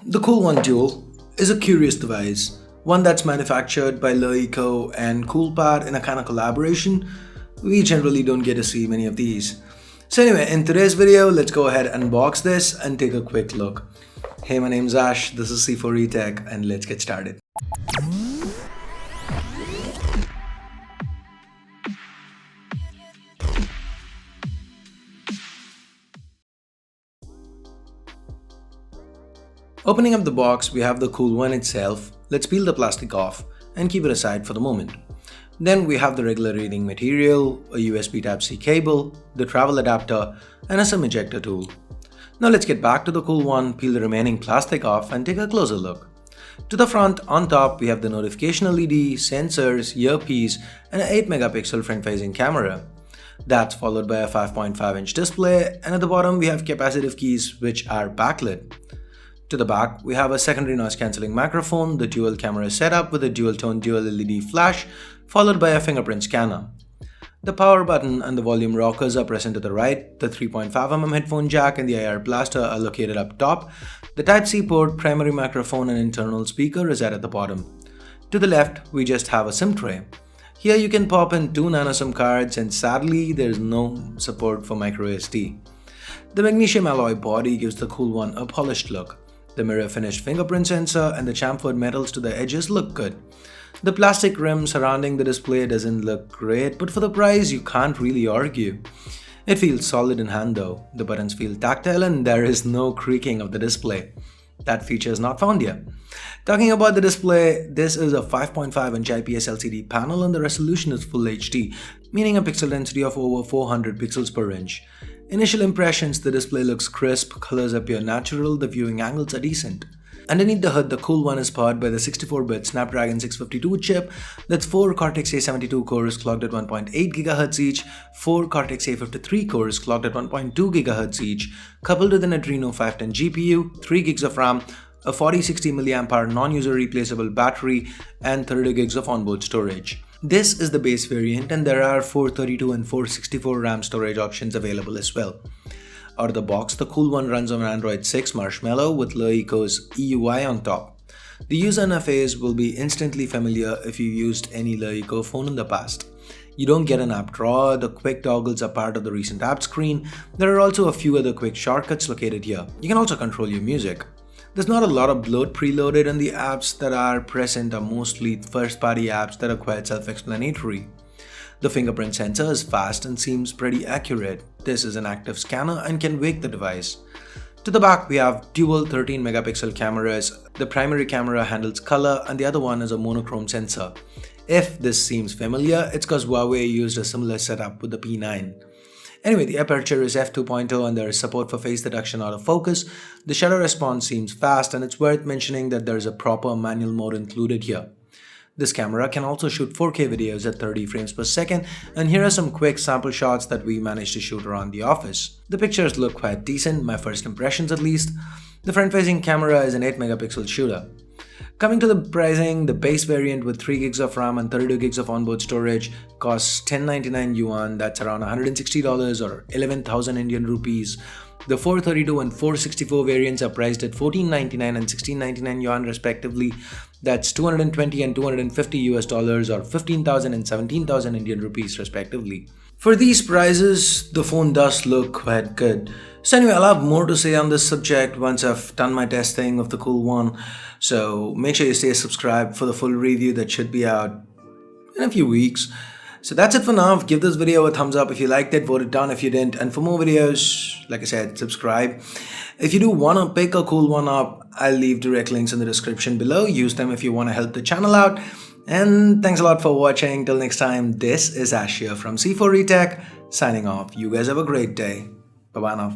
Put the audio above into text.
The Cool One Dual is a curious device, one that's manufactured by LeEco and Coolpad in a kind of collaboration. We generally don't get to see many of these. So anyway, in today's video, let's go ahead and unbox this and take a quick look. Hey, my name's Ash, this is C4E Tech, and let's get started. Opening up the box, we have the Cool One itself. Let's peel the plastic off and keep it aside for the moment. Then we have the regular reading material, a USB Type-C cable, the travel adapter, and a SIM ejector tool. Now let's get back to the Cool One, peel the remaining plastic off and take a closer look. To the front, on top, we have the notification LED, sensors, earpiece, and an 8 megapixel front-facing camera. That's followed by a 5.5-inch display, and at the bottom we have capacitive keys which are backlit. To the back, we have a secondary noise-cancelling microphone, the dual camera setup with a dual-tone dual LED flash, followed by a fingerprint scanner. The power button and the volume rockers are present to the right, the 3.5mm headphone jack and the IR blaster are located up top, the Type-C port, primary microphone and internal speaker reside at the bottom. To the left, we just have a SIM tray. Here you can pop in 2 nano SIM cards, and sadly there is no support for microSD. The magnesium alloy body gives the Cool One a polished look. The mirror-finished fingerprint sensor and the chamfered metals to the edges look good. The plastic rim surrounding the display doesn't look great, but for the price you can't really argue. It feels solid in hand though. The buttons feel tactile and there is no creaking of the display. That feature is not found here. Talking about the display, this is a 5.5-inch IPS LCD panel and the resolution is Full HD, meaning a pixel density of over 400 pixels per inch. Initial impressions, the display looks crisp, colors appear natural, the viewing angles are decent. Underneath the hood, the Cool One is powered by the 64-bit Snapdragon 652 chip. That's 4 Cortex-A72 cores clocked at 1.8 GHz each, 4 Cortex-A53 cores clocked at 1.2 GHz each, coupled with an Adreno 510 GPU, 3 GB of RAM, a 4060 mAh non-user replaceable battery, and 30 GB of onboard storage. This is the base variant and there are 432 and 464 RAM storage options available as well. Out of the box, the Cool One runs on Android 6 Marshmallow with LeEco's EUI on top. The user interface will be instantly familiar if you used any LeEco phone in the past. You don't get an app drawer, the quick toggles are part of the recent app screen. There are also a few other quick shortcuts located here. You can also control your music. There's not a lot of bloat preloaded and the apps that are present are mostly first-party apps that are quite self-explanatory. The fingerprint sensor is fast and seems pretty accurate. This is an active scanner and can wake the device. To the back, we have dual 13 megapixel cameras. The primary camera handles color and the other one is a monochrome sensor. If this seems familiar, it's because Huawei used a similar setup with the P9. Anyway, the aperture is f2.0 and there is support for face detection out of focus. The shutter response seems fast and it's worth mentioning that there is a proper manual mode included here. This camera can also shoot 4K videos at 30 frames per second, and here are some quick sample shots that we managed to shoot around the office. The pictures look quite decent, my first impressions at least. The front-facing camera is an 8 megapixel shooter. Coming to the pricing, the base variant with 3 GB of RAM and 32 GB of onboard storage costs 1099 yuan, that's around $160 or 11,000 Indian rupees. The 432 and 464 variants are priced at 1499 and 1699 yuan respectively. That's 220 and 250 US dollars or 15,000 and 17,000 Indian rupees respectively. For these prices, the phone does look quite good. So anyway, I'll have more to say on this subject once I've done my testing of the Cool One. So make sure you stay subscribed for the full review that should be out in a few weeks. So that's it for now. Give this video a thumbs up if you liked it, vote it down if you didn't, and for more videos, like I said, subscribe. If you do want to pick a Cool One up, I'll leave direct links in the description below. Use them if you want to help the channel out. And thanks a lot for watching. Till next time, this is Ash here from C4E Tech signing off. You guys have a great day. Bye-bye now.